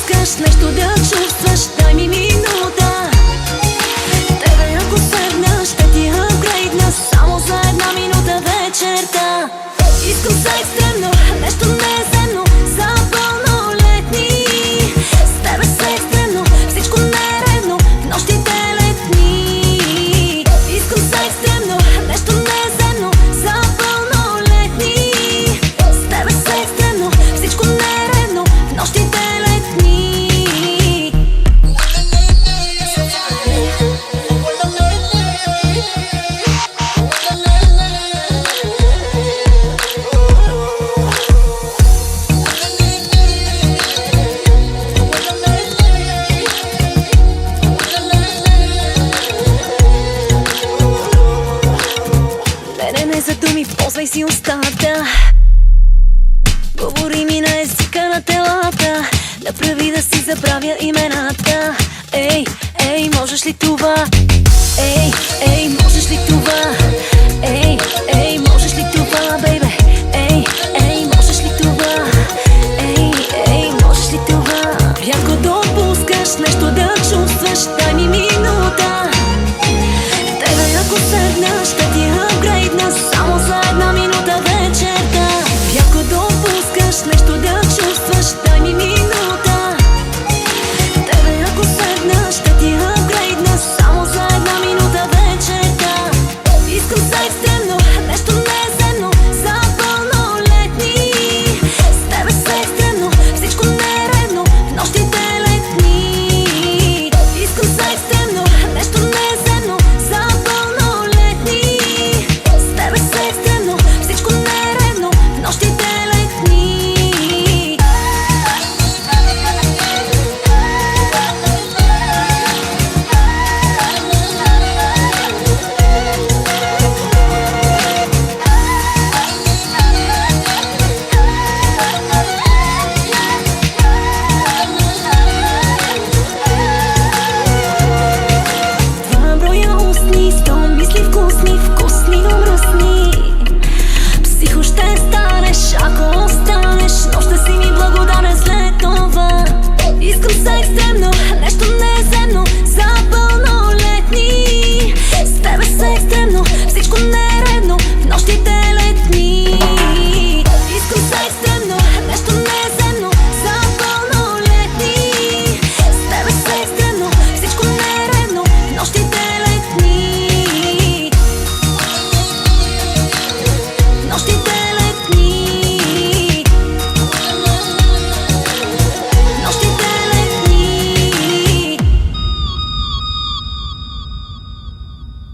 искаш нещо да чувстваш, дай ми минута. Тебе ако седна, ще ти апгрейдна само за една минута вечерта. Искам за екстремно, нещо неземно, за пълнолетни. С тебе са екстремно, всичко нередно, в нощите летни. Искам за екстремно, нещо неземно, за пълнолетни. С тебе са екстремно, всичко нередно, в нощите летни. Не за думи, ползвай си устата. Говори ми на езика на телата. Направи да си забравя имената. Ей, ей, можеш ли това?